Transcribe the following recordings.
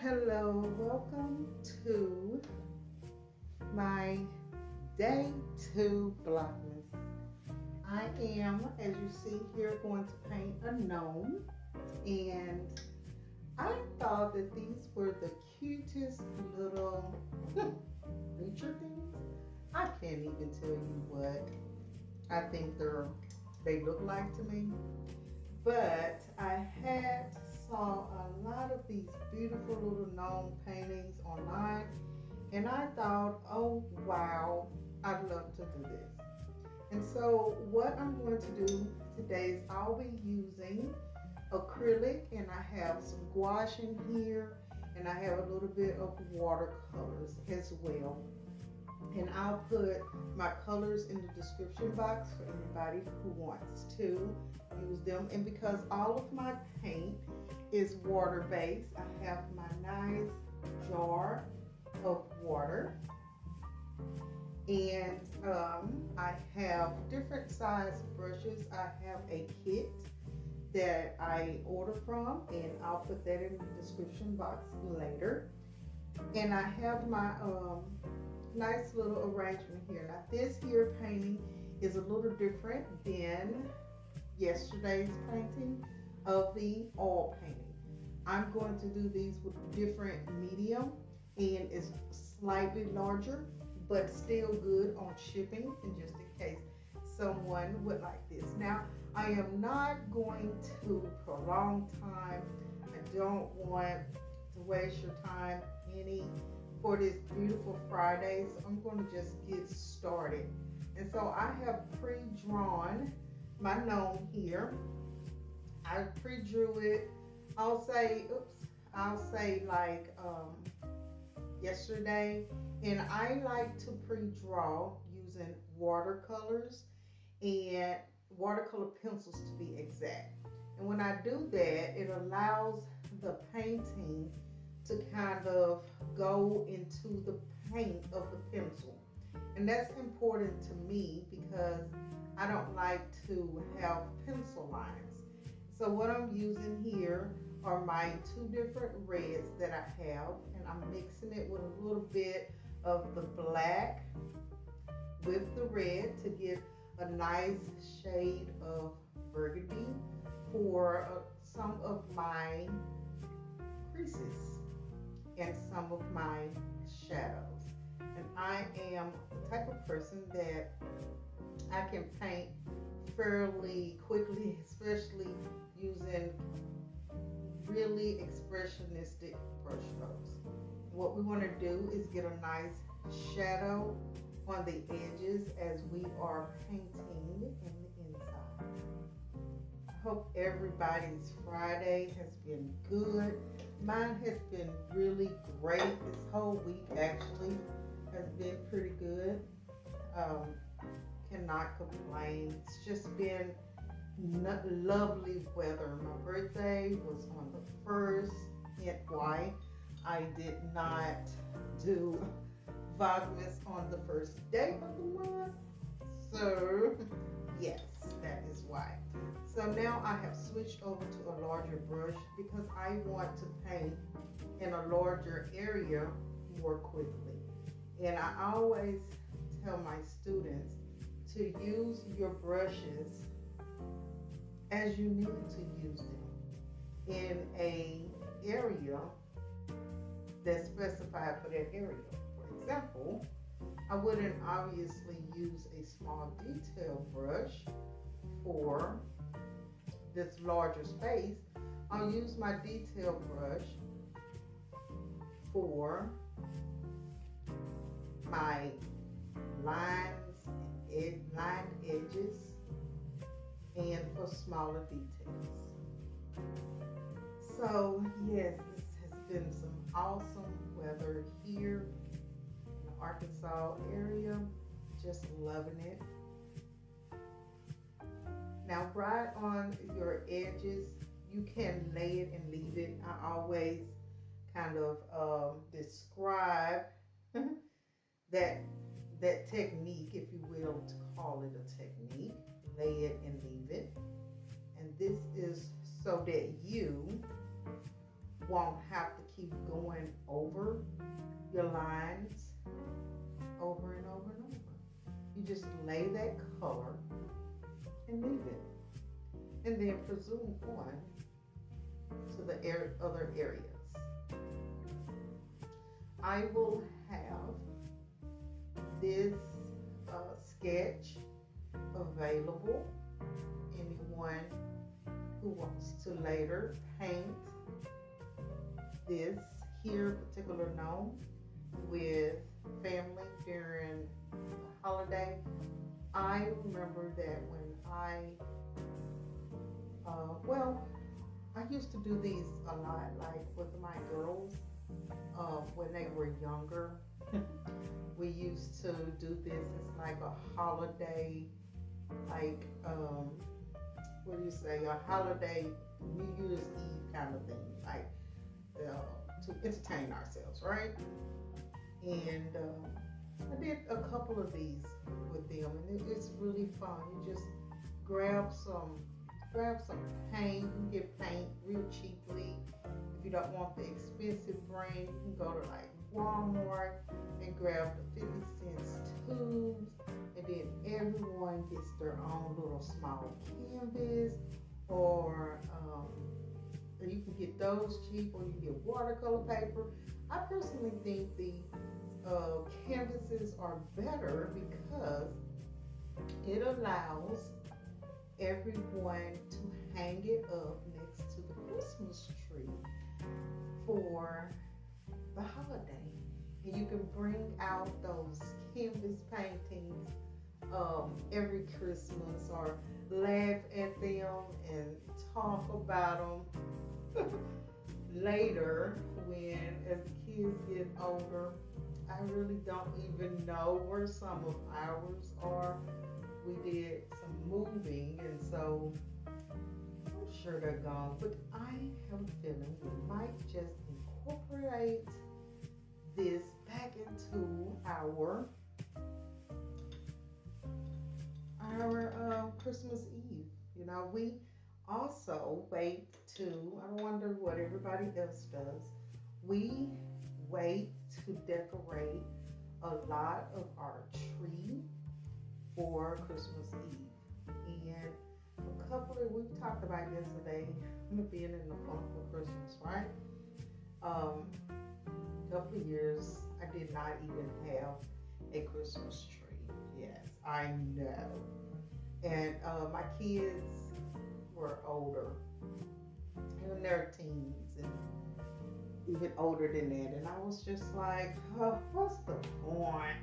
Hello. Welcome to my day two Vlogmas. I am, as you see here, going to paint a gnome, and I thought that these were the cutest little creature things. I can't even tell you what I think they look like to me. But I had saw a lot of these beautiful little gnome paintings online, and I thought, oh wow, I'd love to do this. And so what I'm going to do today is I'll be using acrylic, and I have some gouache in here, and I have a little bit of watercolors as well. And I'll put my colors in the description box for anybody who wants to use them. And because all of my paint is water based, I have my nice jar of water, and I have different size brushes. I have a kit that I order from, and I'll put that in the description box later. And I have my nice little arrangement here. Now this here painting is a little different than yesterday's painting of the oil painting. I'm going to do these with different medium, and it's slightly larger but still good on shipping, and just in case someone would like this. Now I am not going to prolong time. I don't want to waste your time any for this beautiful Friday, so I'm going to just get started. And so I have pre-drawn my gnome here. I pre-drew it, I'll say like yesterday, and I like to pre-draw using watercolors and watercolor pencils to be exact. And when I do that, it allows the painting to kind of go into the paint of the pencil. And that's important to me because I don't like to have pencil lines. So what I'm using here are my two different reds that I have, and I'm mixing it with a little bit of the black with the red to get a nice shade of burgundy for some of my creases and some of my shadows. And I am the type of person that I can paint fairly quickly, especially using really expressionistic brush strokes. What we want to do is get a nice shadow on the edges as we are painting in the inside. I hope everybody's Friday has been good. Mine has been really great. This whole week actually has been pretty good. Cannot complain. It's just been lovely weather. My birthday was on the 1st. Yet why I did not do Vlogmas on the first day of the month. So yes, that is why. So now I have switched over to a larger brush because I want to paint in a larger area more quickly. And I always tell my students to use your brushes as you need to use them in a area that's specified for that area. For example, I wouldn't obviously use a small detail brush for this larger space. I'll use my detail brush for my lines, lined edges, and for smaller details. So yes, this has been some awesome weather here in the Arkansas area. Just loving it. Now right on your edges, you can lay it and leave it. I always kind of describe that technique, if you will, to call it a technique. Lay it and leave it. And this is so that you won't have to keep going over your lines over and over and over. You just lay that color and leave it. And then presume on to the other areas. I will have this sketch available. Anyone who wants to later paint this here particular gnome with family during the holiday. I remember that when I used to do these a lot, like with my girls when they were younger. We used to do this. It's like a holiday, like what do you say? A holiday New Year's Eve kind of thing, like to entertain ourselves, right? And I did a couple of these with them, and it's really fun. You just grab some paint. You can get paint real cheaply. If you don't want the expensive brand, you can go to like Walmart and grab the 50 cents tubes, and then everyone gets their own little small canvas, or you can get those cheap, or you can get watercolor paper. I personally think the canvases are better because it allows everyone to hang it up next to the Christmas tree for the holiday. And you can bring out those canvas paintings every Christmas, or laugh at them and talk about them later when, as the kids get older. I really don't even know where some of ours are. We did some moving, and so I'm sure they're gone. But I have a feeling we might just incorporate this back into our Christmas Eve. You know, we also wait to, I wonder what everybody else does. We wait to decorate a lot of our tree for Christmas Eve. And we talked about yesterday, being in the funk for Christmas, right? A couple of years, I did not even have a Christmas tree. Yes, I know. And my kids were older, and they're teens, and even older than that. And I was just like, oh, what's the point?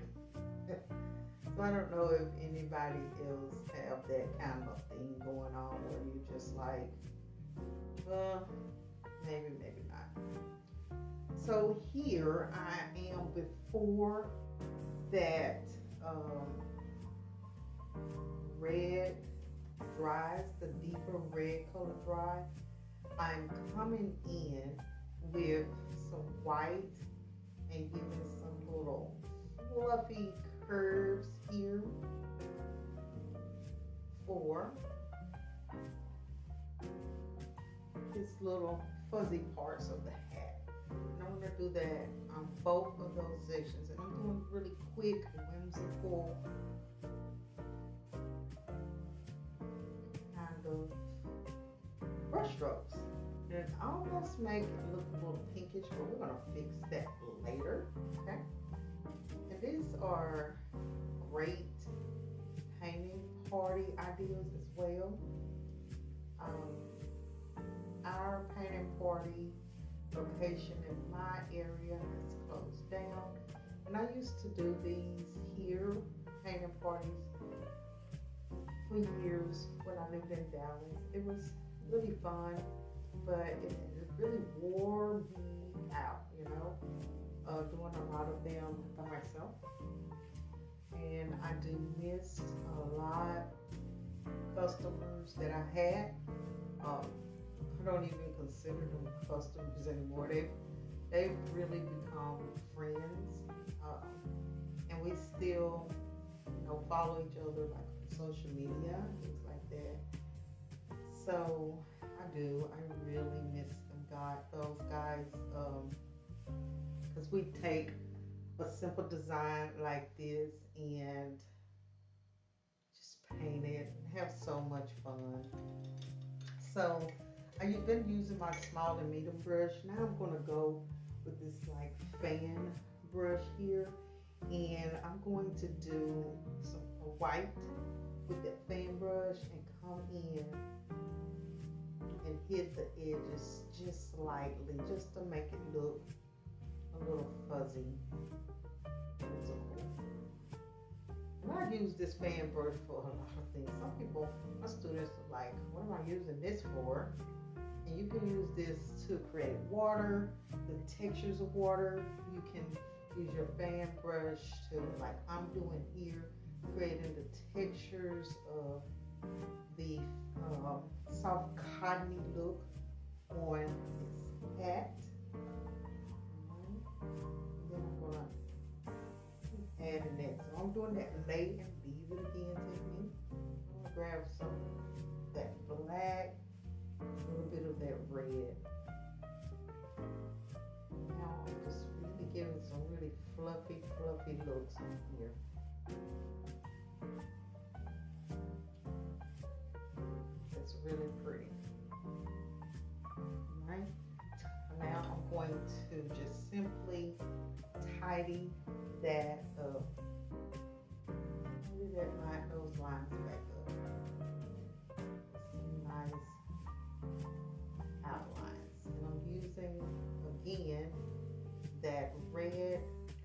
So I don't know if anybody else have that kind of thing going on where you just like, maybe not. So here I am before that red dries, the deeper red color dry. I'm coming in with some white and giving some little fluffy curves here for his little fuzzy parts of the hat. And I'm going to do that on both of those sections. And I'm doing really quick, whimsical kind of brush strokes. And it almost make it look a little pinkish, but we're going to fix that later. Okay? And these are great painting party ideas as well. Our painting party location in my area has closed down, and I used to do these here, painting parties, for years when I lived in Dallas. It was really fun, but it really wore me out, doing a lot of them by myself. And I do miss a lot of customers that I had. I don't even consider them customers anymore. They've really become friends, and we still, follow each other like on social media, things like that. So I really miss them got those guys, because we take a simple design like this and just paint it and have so much fun. So I've been using my small and medium brush. Now I'm going to go with this like fan brush here, and I'm going to do some white with that fan brush and come in and hit the edges just slightly, just to make it look a little fuzzy. And I use this fan brush for a lot of things. Some people, my students are like, what am I using this for? And you can use this to create water, the textures of water. You can use your fan brush to, like I'm doing here, creating the textures of the soft cottony look on this hat. Then I'm gonna keep adding that. So I'm doing that lay and leave it again technique. I'm gonna grab some of that black, a little bit of that red. Now I'm just really giving some really fluffy looks in here. It's really pretty. Right? Now I'm going to just simply tidy that up. Maybe that line, those lines back up. Some nice outlines. And I'm using again that red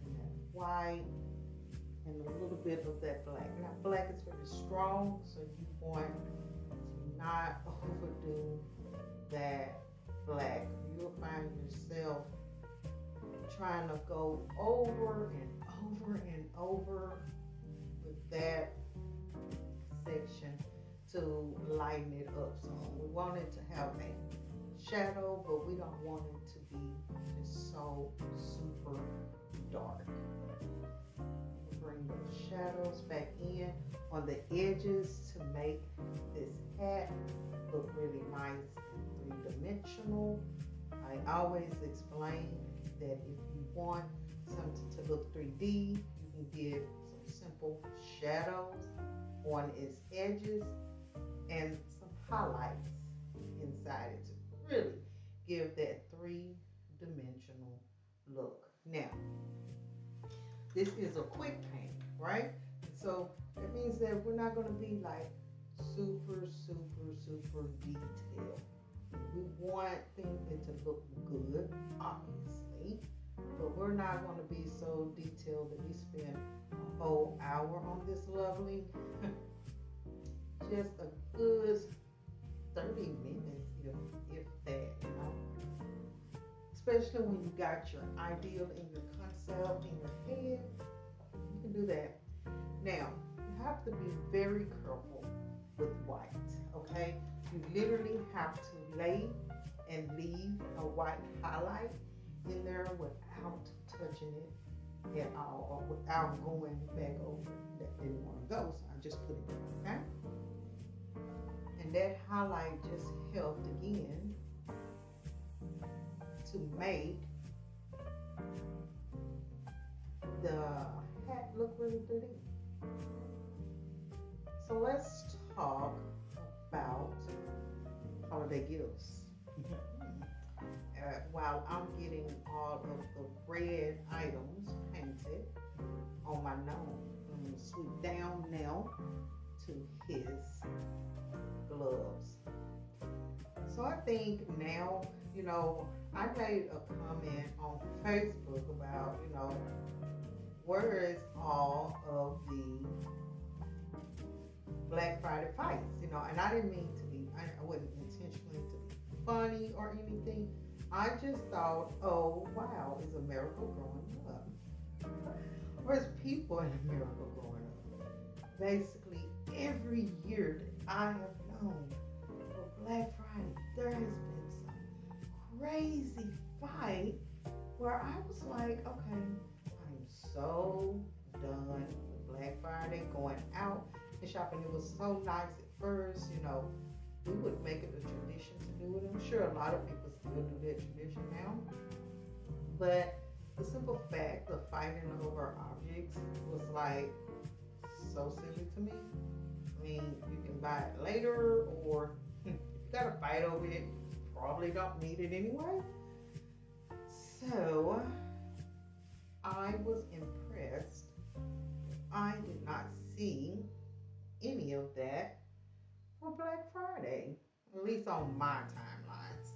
and that white and a little bit of that black. Now black is very strong, so you want to not overdo that black. You'll find yourself trying to go over and over and over with that section to lighten it up. So we want it to have a shadow, but we don't want it to be just so super dark. Bring those shadows back in on the edges to make this hat look really nice and three-dimensional. I always explain that if you want something to look 3D, you can give some simple shadows on its edges and some highlights inside it to really give that three-dimensional look. Now, this is a quick paint, right? So that means that we're not going to be like super detailed. We want it to look good, obviously, but we're not going to be so detailed that we spend a whole hour on this lovely. Just a good 30 minutes, if that, you know. Especially when you got your ideal in your concept in your head, you can do that. Now, you have to be very careful with white, okay? You literally have to lay and leave a white highlight in there without touching it at all, or without going back over it. That didn't want to go, so I just put it there, okay? And that highlight just helped again to make the hat look really pretty. So let's talk about holiday gifts. While I'm getting all of the red items painted on my nose, I'm going to sweep down now to his gloves. So I think now, you know, I made a comment on Facebook about, you know, where is all of the Black Friday fights, you know, and I didn't mean to be, I wasn't intentionally to be funny or anything. I just thought, oh, wow, is America growing up? Or is people in America growing up? Basically, every year that I have known for Black Friday, there has been some crazy fight where I was like, okay, I'm so done with Black Friday, going out and shopping. It was so nice at first, you know, we would make it a tradition to do it. I'm sure a lot of people still do that tradition now. But the simple fact of fighting over objects was like so silly to me. I mean, you can buy it later, or if you gotta fight over it, you probably don't need it anyway. So I was impressed. I did not see any of that for Black Friday, at least on my timelines,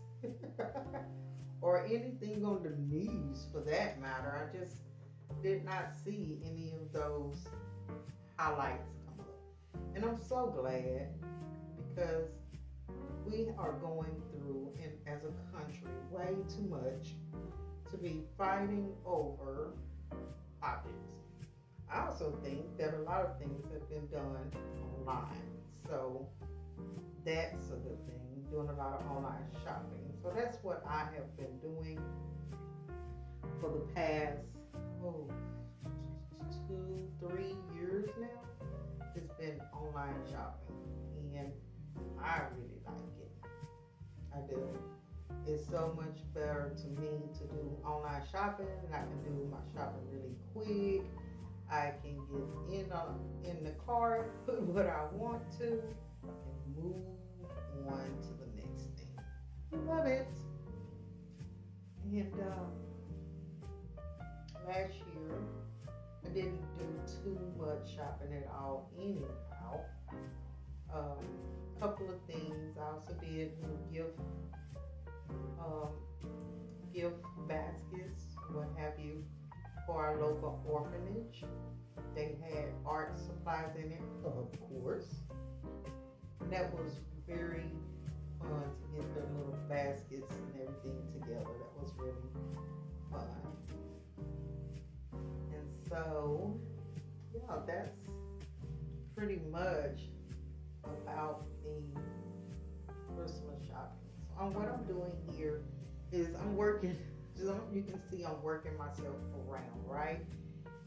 or anything on the news for that matter. I just did not see any of those highlights come up. And I'm so glad because we are going through, and as a country, way too much to be fighting over objects. I also think that a lot of things have been done online. So that's a good thing, doing a lot of online shopping. So that's what I have been doing for the past, 2, 3 years now. It's been online shopping, and I really like it. I do. It's so much better to me to do online shopping, and I can do my shopping really quick. I can get in the cart, put what I want to, and move on to the next thing. Love it. And last year, I didn't do too much shopping at all anyhow. Couple of things. I also did gift baskets, what have you, for our local orphanage. They had art supplies in it, of course. And that was very fun to get their little baskets and everything together. That was really fun. And so, yeah, that's pretty much about the Christmas shopping. So what I'm doing here is I'm working, you can see I'm working myself around, right?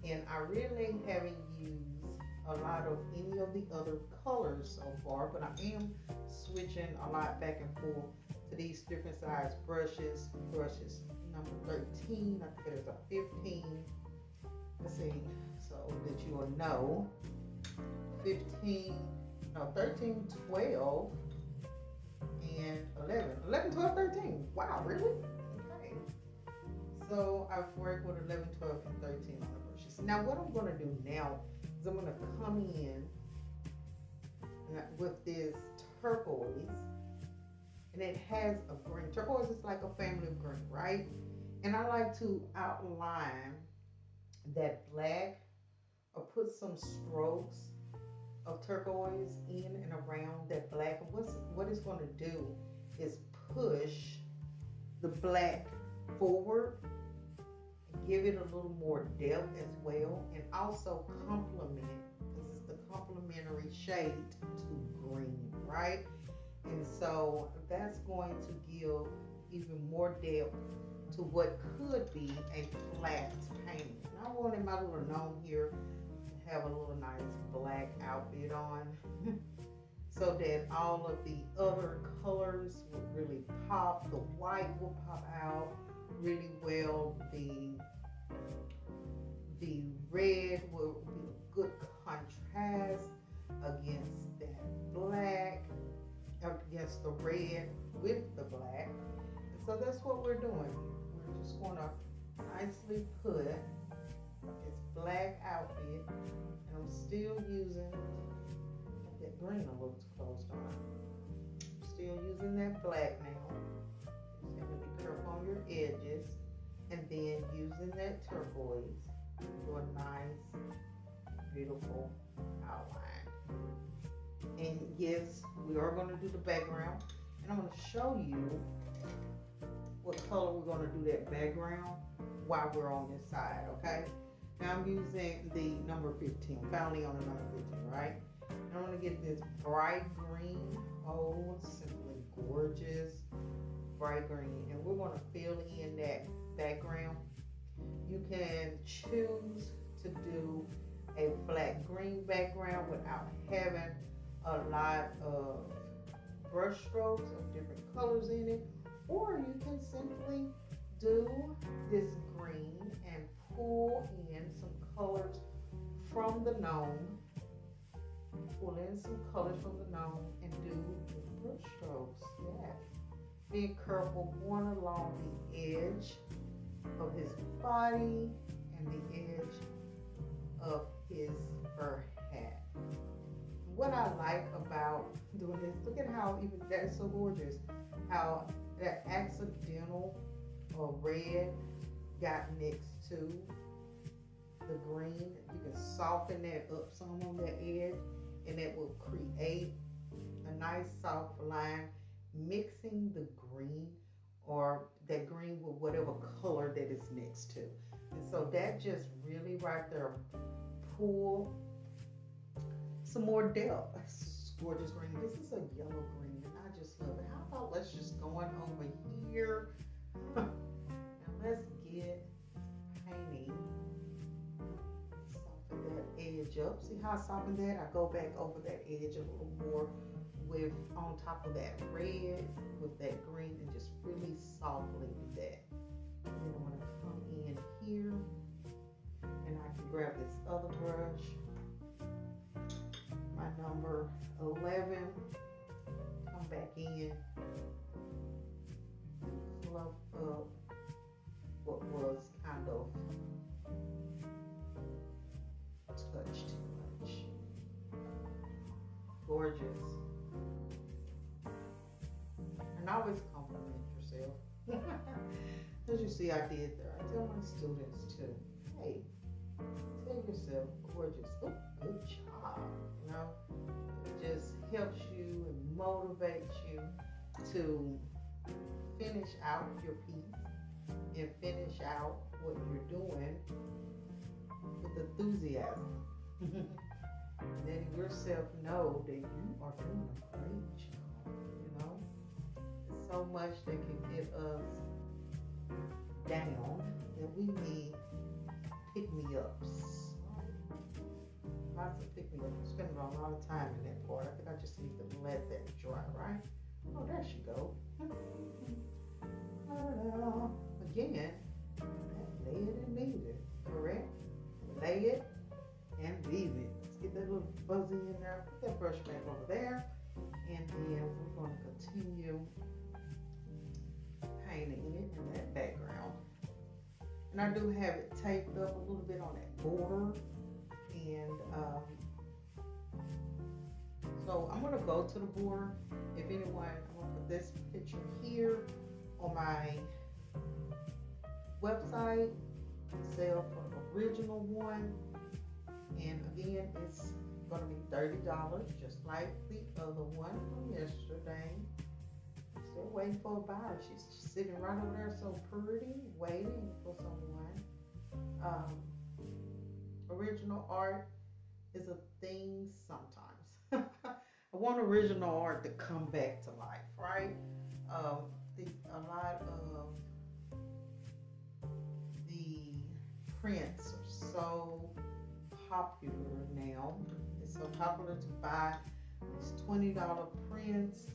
And I really haven't used a lot of any of the other colors so far, but I am switching a lot back and forth to these different size brushes. Brushes number 13, I think there's a 15. Let's see, so that you will know. 13, 12, and 11. 11, 12, 13. Wow, really? Okay. So I've worked with 11, 12, and 13 on the brushes. Now what I'm going to do now is I'm going to come in with this turquoise, and it has a green. Turquoise is like a family of green, right? And I like to outline that black or put some strokes of turquoise in and around that black. And what it's going to do is push the black forward, give it a little more depth as well, and also complement, because it's the complementary shade to green, right? And so that's going to give even more depth to what could be a flat painting. And I wanted my little gnome here to have a little nice black outfit on so that all of the other colors would really pop. The white will pop out really well. The red will be a good contrast against that black, against the red with the black. And so that's what we're doing. We're just going to nicely put this black outfit, and I'm still using that green a little too close on. I'm still using that black now. Just have to be careful on your edges, and then using that turquoise for a nice, beautiful outline. And yes, we are going to do the background, and I'm going to show you what color we're going to do that background while we're on this side, okay? Now I'm using the number 15, finally on the number 15, right? And I'm going to get this bright green, oh, simply gorgeous, bright green, and we're going to fill in that background. You can choose to do a flat green background without having a lot of brush strokes of different colors in it, or you can simply do this green and pull in some colors from the gnome. Pull in some colors from the gnome and do the brush strokes. Yeah. Being careful going along the edge of his body and the edge of his fur hat. What I like about doing this, look at how even that's so gorgeous, how that accidental red got next to the green. You can soften that up some on that edge and it will create a nice soft line, mixing the green or that green with whatever color that it's next to. And so that just really right there pull some more depth. This gorgeous green. This is a yellow green and I just love it. How about let's just go on over here. Now let's get painting. Soften that edge up. See how I softened that? I go back over that edge a little more with on top of that red with that green and just really softly do that. And then I'm gonna come in here and I can grab this other brush, my number 11, come back in, fluff up what was kind of touched too much. Gorgeous. And always compliment yourself. As you see, I did there. I tell my students too, hey, tell yourself gorgeous. Oh, good job. You know, it just helps you and motivates you to finish out your piece and finish out what you're doing with enthusiasm. Letting yourself know that you are doing a great job. You know, there's so much that can get us down that we need pick-me-ups. Lots of pick-me-ups. I'm spending a lot of time in that part. I think I just need to let that dry, right? Oh, there she go. Again, lay it and leave it, correct? Lay it and leave it. Let's get that little fuzzy in there. Put that brush back over there. And then we're going to continue painting it in that background. And I do have it taped up a little bit on that border. And so I'm going to go to the border. If anyone, I'm going to put this picture here on my website, sale for the original one. And again, it's going to be $30, just like the other one from yesterday. Still waiting for a buyer. She's just sitting right over there, so pretty, waiting for someone. Original art is a thing sometimes. I want original art to come back to life, right? A lot of the prints are so popular now. It's so popular to buy these $20 prints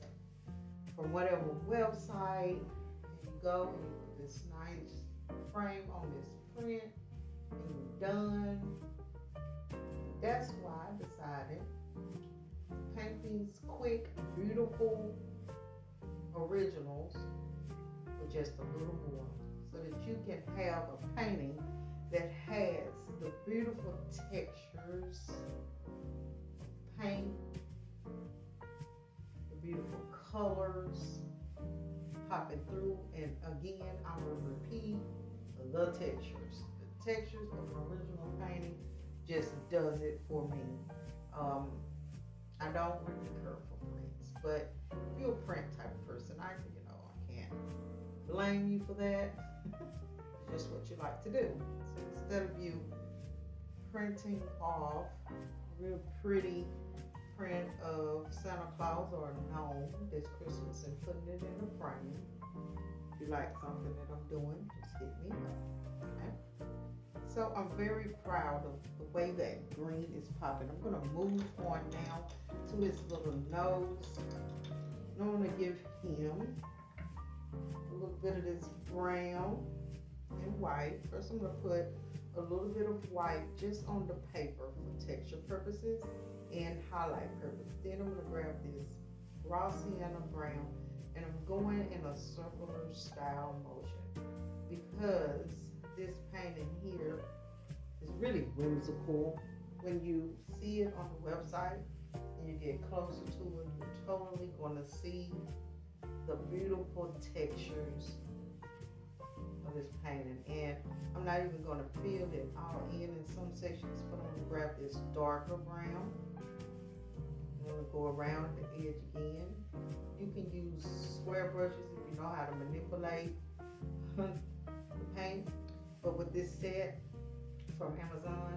from whatever website, and you go and you put this nice frame on this print and you're done. That's why I decided to paint these quick, beautiful originals with just a little more, so that you can have a painting that has the beautiful textures of paint, the beautiful colors popping through, and again, I will repeat the textures. The textures of an original painting just does it for me. I don't really care for prints, but if you're a print type of person, I can't blame you for that. It's just what you like to do. So instead of you printing off a real pretty print of Santa Claus or a gnome this Christmas and putting it in a frame, if you like something that I'm doing, just hit me up. Okay? So I'm very proud of the way that green is popping. I'm going to move on now to his little nose. I'm going to give him a little bit of this brown and white. First, I'm going to put a little bit of white just on the paper for texture purposes and highlight purposes. Then I'm going to grab this raw sienna brown and I'm going in a circular style motion because this painting here is really whimsical. When you see it on the website and you get closer to it, you're totally going to see the beautiful textures of this painting. And I'm not even going to fill it all in some sections, but I'm going to grab this darker brown. I'm going to go around the edge again. You can use square brushes if you know how to manipulate the paint. But with this set from Amazon,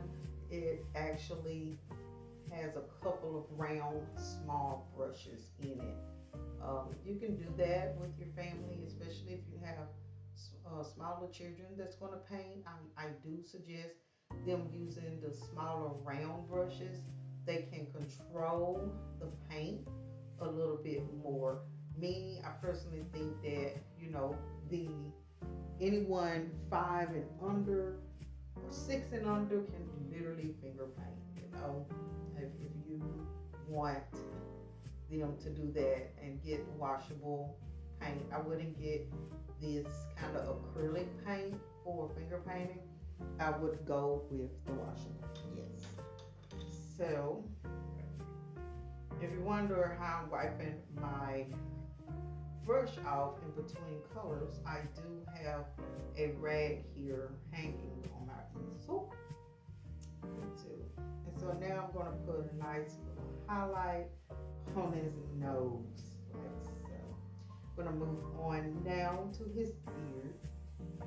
it actually has a couple of round, small brushes in it. You can do that with your family, especially if you have smaller children that's going to paint. I do suggest them using the smaller round brushes. They can control the paint a little bit more. Me, I personally think that, you know, anyone 5 and under or 6 and under can literally finger paint, you know, if you want them to do that and get washable paint. I wouldn't get this kind of acrylic paint for finger painting. I would go with the washable, yes. So, if you wonder how I'm wiping my brush off in between colors, I do have a rag here hanging on my easel. And so now I'm going to put a nice little highlight on his nose, like so. I'm going to move on now to his beard.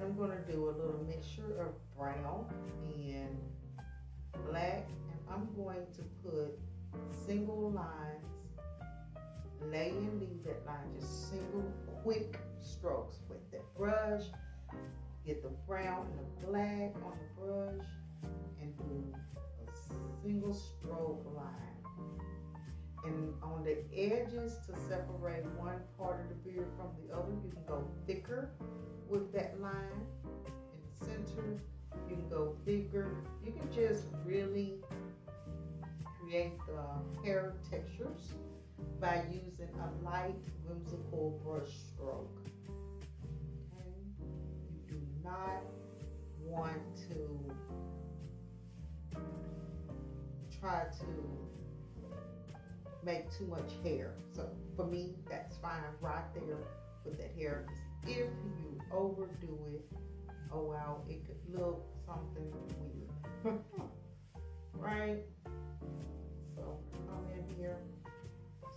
I'm going to do a little mixture of brown and black, and I'm going to put single lines, lay and leave that line, just single quick strokes with that brush. Get the brown and the black on the brush and do a single stroke line. And on the edges, to separate one part of the beard from the other, you can go thicker with that line. In the center, you can go thicker. You can just really create the hair textures by using a light, whimsical brush stroke. Okay? You do not want to try to make too much hair. So for me, that's fine right there with that hair. If you overdo it, oh wow, it could look something weird. Right? So come in here,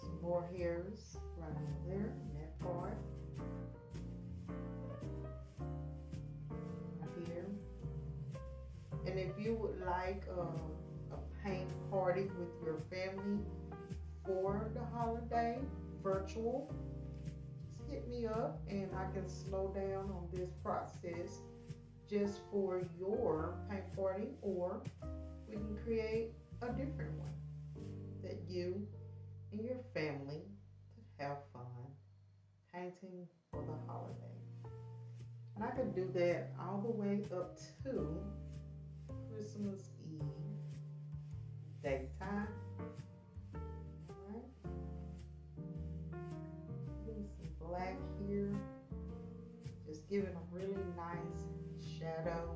some more hairs right over there in that part. Right here. And if you would like a paint party with your family for the holiday, virtual, just hit me up and I can slow down on this process just for your paint party, or we can create a different one that you and your family could have fun painting for the holiday. And I could do that all the way up to Christmas Eve daytime. Black here, just giving a really nice shadow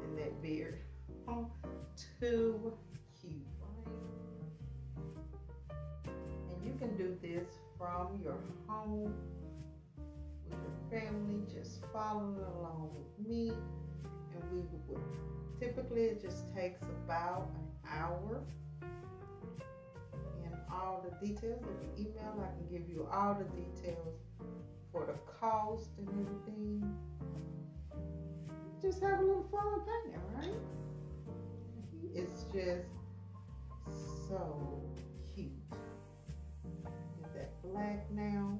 in that beard. Oh, too cute, right? And you can do this from your home with your family, just following along with me. And we would typically, it just takes about an hour. All the details. If you email, I can give you all the details for the cost and everything. Just have a little fun painting, right? He is just so cute. Get that black now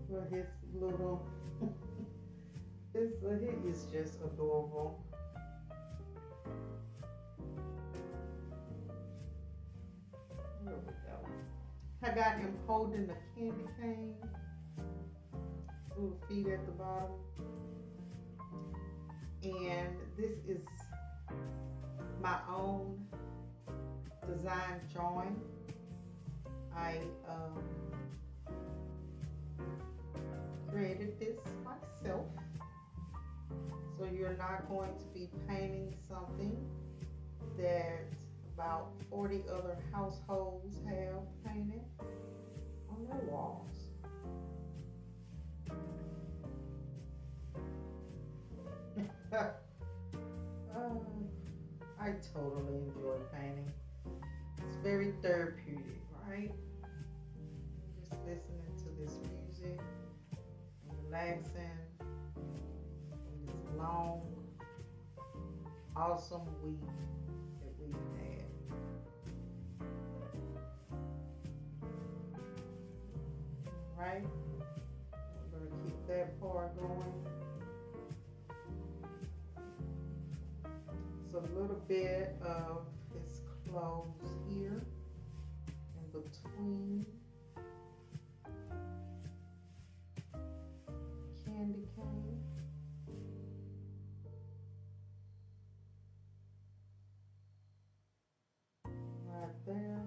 for his little. He is just adorable. There we go. I got him holding the candy cane, little feet at the bottom. And this is my own design drawing. I created this myself. So you're not going to be painting something that about 40 other households have painted on their walls. I totally enjoy painting. It's very therapeutic, right? Just listening to this music, relaxing from this long, awesome week that we've had. Right? We're going to keep that part going. It's a little bit of his clothes here in between candy cane. Right there.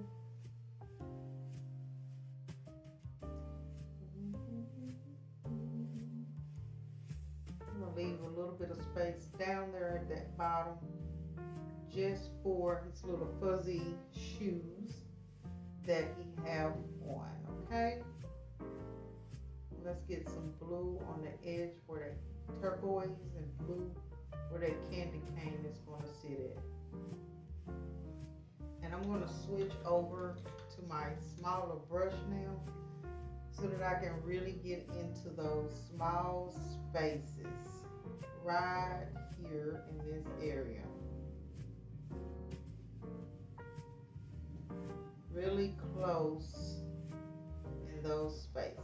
I'm going to leave a little bit of space down there at that bottom just for his little fuzzy shoes that he have on, okay? Let's get some blue on the edge where that turquoise and blue where that candy cane is going to sit at. And I'm going to switch over to my smaller brush now so that I can really get into those small spaces right here in this area. Really close in those spaces.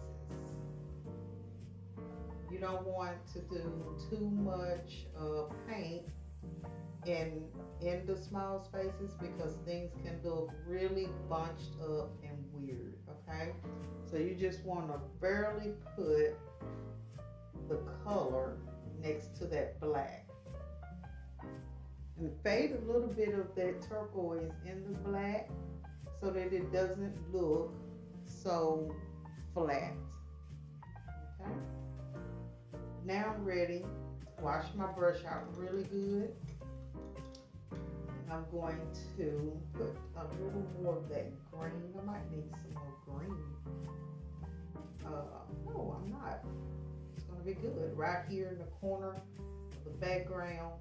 You don't want to do too much paint in the small spaces because things can look really bunched up and weird, okay? So you just want to barely put the color next to that black. And fade a little bit of that turquoise in the black so that it doesn't look so flat. Okay. Now I'm ready to wash my brush out really good. And I'm going to put a little more of that green. I might need some more green. No, I'm not. It's going to be good. Right here in the corner of the background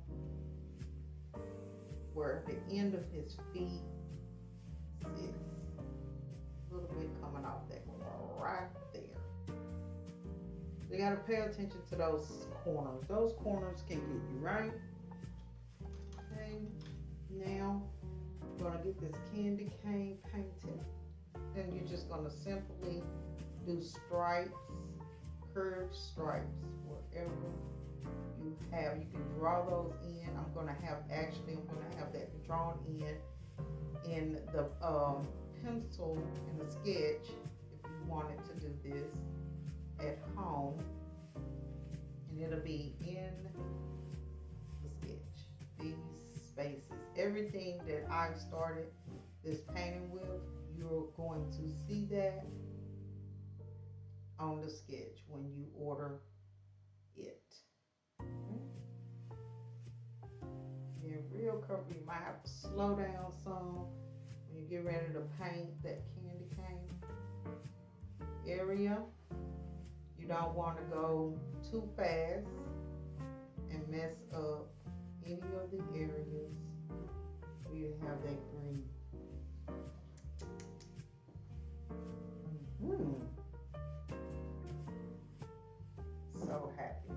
where the end of his feet sits. A little bit coming off that corner right there. You got to pay attention to those corners. Those corners can get you, right? Okay, now I'm going to get this candy cane painted. Then you're just going to simply do stripes, curved stripes, wherever you have. You can draw those in. I'm going to have that drawn in the pencil in the sketch if you wanted to do this at home, and it'll be in the sketch. These spaces, everything that I started this painting with, you're going to see that on the sketch when you order it. Okay. Being real careful, you might have to slow down some when you get ready to paint that candy cane area. You don't want to go too fast and mess up any of the areas where you have that green. So happy.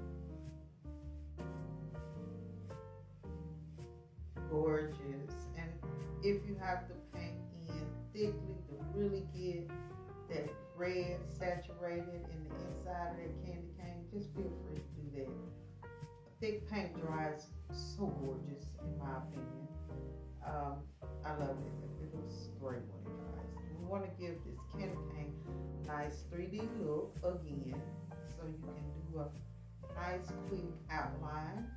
Gorgeous. And if you have to paint in thickly to really get that red saturated in the inside of that candy cane, just feel free to do that. A thick paint dries so gorgeous, in my opinion. I love it. It looks great when it dries. want to give this candy cane a nice 3D look again. So you can do a nice quick outline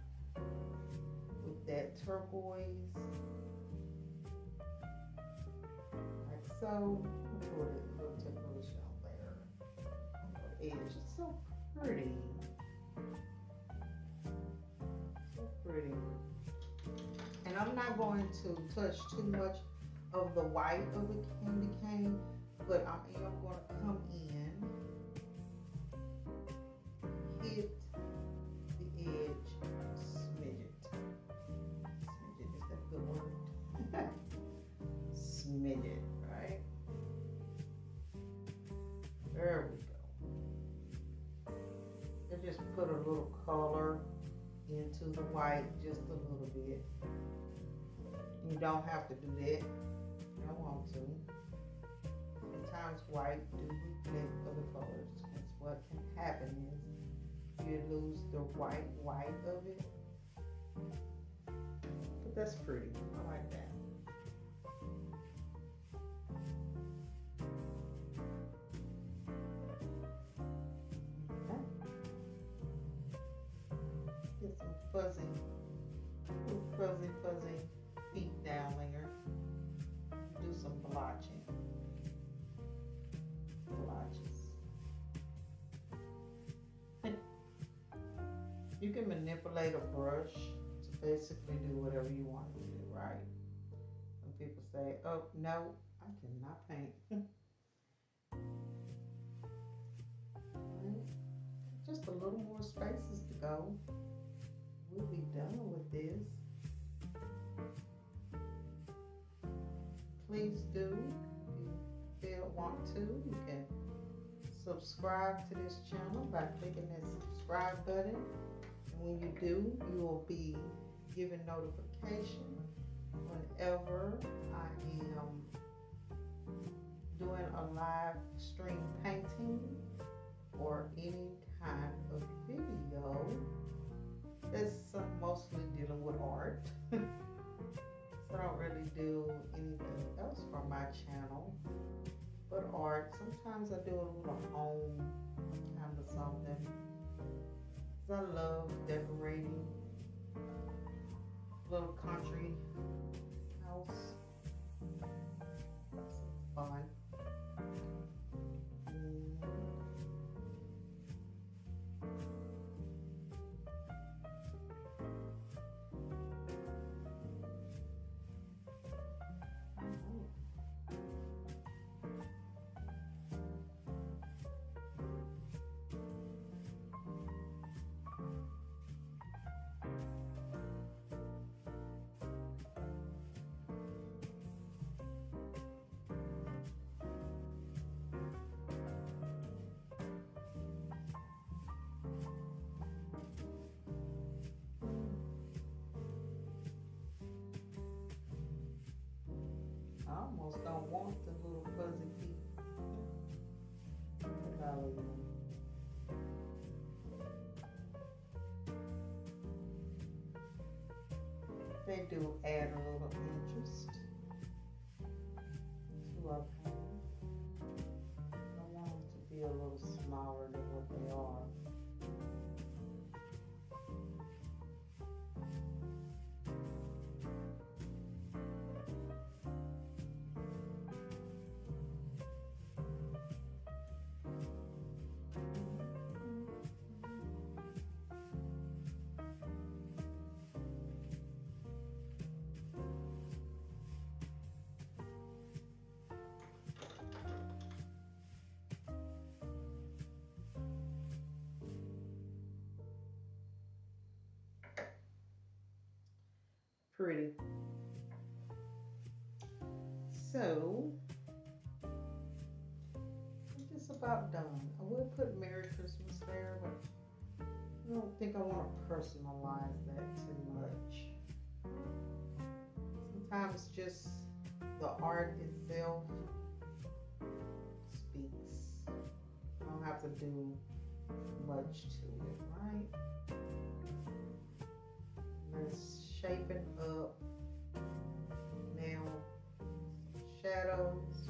with that turquoise. Like so. Put it a little turquoise on there. On the edge. It's so pretty. So pretty. And I'm not going to touch too much of the white of the candy cane, but I am going to come in, hit the edge, smidget. Smidget, is that a good word? Smidget, right? There we go. And just put a little color into the white, just a little bit. You don't have to do that. You don't want to. Sometimes white do reflect other colors. Because what can happen is you lose the white of it. But that's pretty. I like that. Okay. Get some fuzzy feet down there. Do some blotches. You can manipulate a brush to basically do whatever you want to do, right? Some people say, oh, no, I cannot paint. Just a little more spaces to go. We'll be done with this. Please do, if you want to, you can subscribe to this channel by clicking that subscribe button. And when you do, you will be given notification whenever I am doing a live stream painting or any kind of video that's mostly dealing with art. So I don't really do anything else for my channel but art. Sometimes I do a little home kind of something. I love decorating a little country house. It's fun. I almost don't want the little fuzzy feet. Look how they do add a little interest to our painting. I want them to be a little smaller than what they are. Pretty. So, I'm just about done. I will put Merry Christmas there, but I don't think I want to personalize that too much. Sometimes just the art itself speaks. I don't have to do much to it, right? Let's shaping up now, shadows,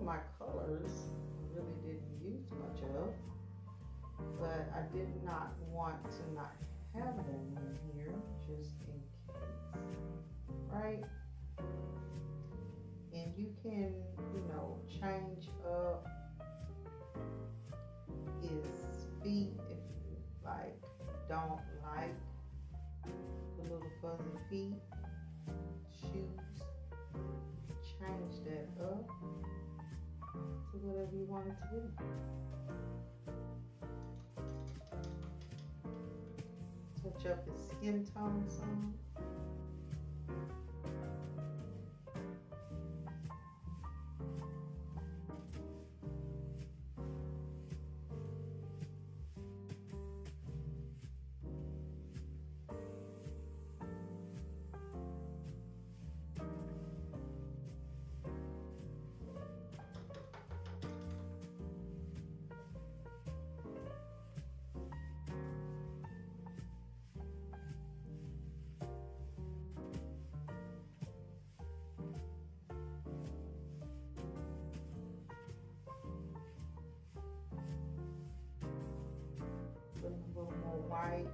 of my colors I really didn't use much of, but I did not want to not have them in here just in case, right? And you can, change up his feet if you don't like the little fuzzy feet, shoes. Change that up to whatever you want it to be. Touch up his skin tone some. Put a little more white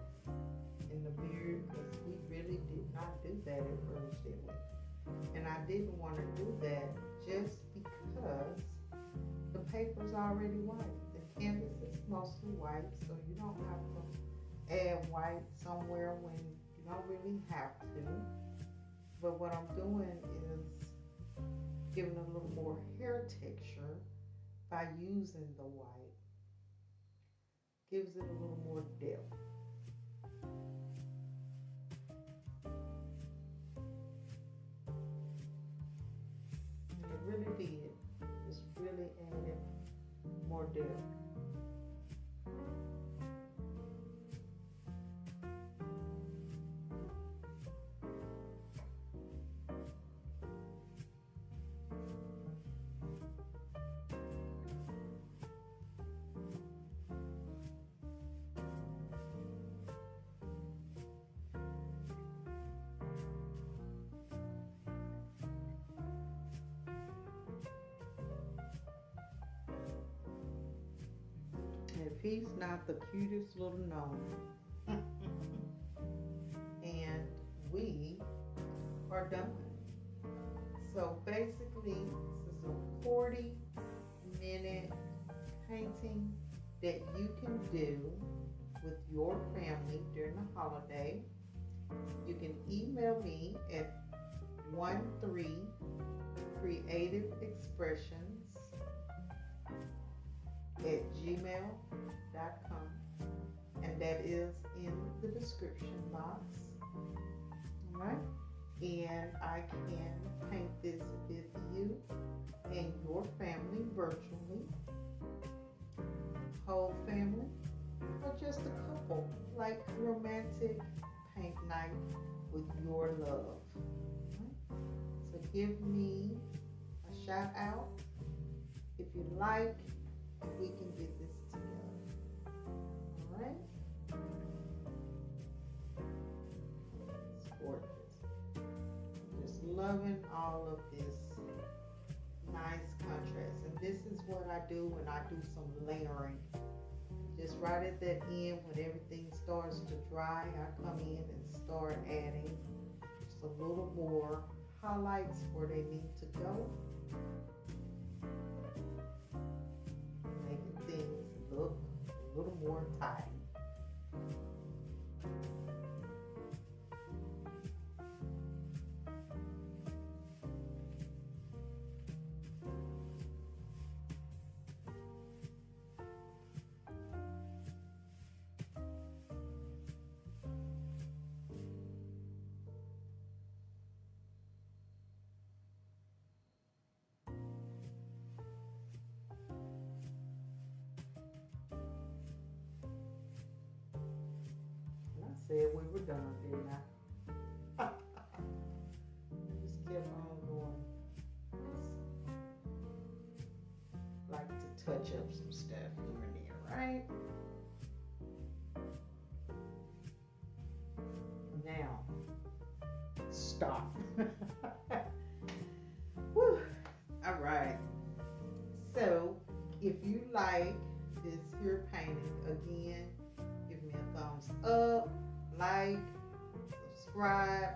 in the beard because we really did not do that at first, did we? And I didn't want to do that just because the paper's already white. The canvas is mostly white, so you don't have to add white somewhere when you don't really have to. But what I'm doing is giving a little more hair texture by using the white. Gives it a little more depth. And it really did. Just really added more depth. If he's not the cutest little gnome. And we are done. So basically, this is a 40-minute painting that you can do with your family during the holiday. You can email me at 13creativeexpressions@gmail.com, and that is in the description box. All right, and I can paint this with you and your family virtually, whole family, or just a couple, like romantic paint night with your love. Right? So give me a shout out if you like, and we can get this together. All right? It's gorgeous. Just loving all of this nice contrast. And this is what I do when I do some layering. Just right at that end, when everything starts to dry, I come in and start adding just a little more highlights where they need to go, making things look a little more tidy. Said we were done, didn't I? I just kept on going. Just like to touch up some stuff here and there, right? Now, stop. Woo. All right. like this here painting, again, give me a thumbs up, like, subscribe,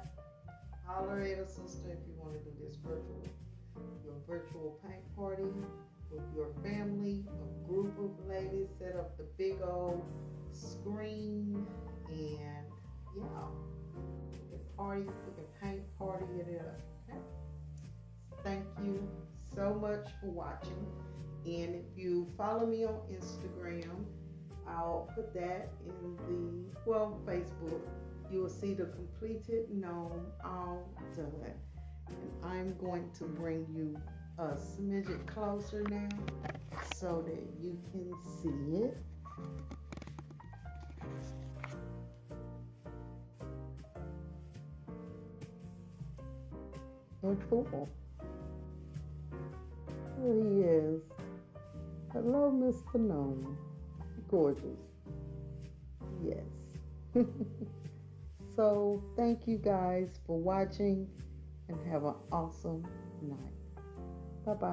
holler at a sister if you want to do this your virtual paint party with your family, a group of ladies, set up the big old screen, and yeah, we can party, we can paint party it up. Okay? Thank you so much for watching. And if you follow me on Instagram, I'll put that in Facebook. You will see the completed gnome all done. And I'm going to bring you a smidget closer now so that you can see it. And cool. There he is. Hello, Mr. Gnome. Gorgeous. Yes. So, thank you guys for watching and have an awesome night. Bye-bye.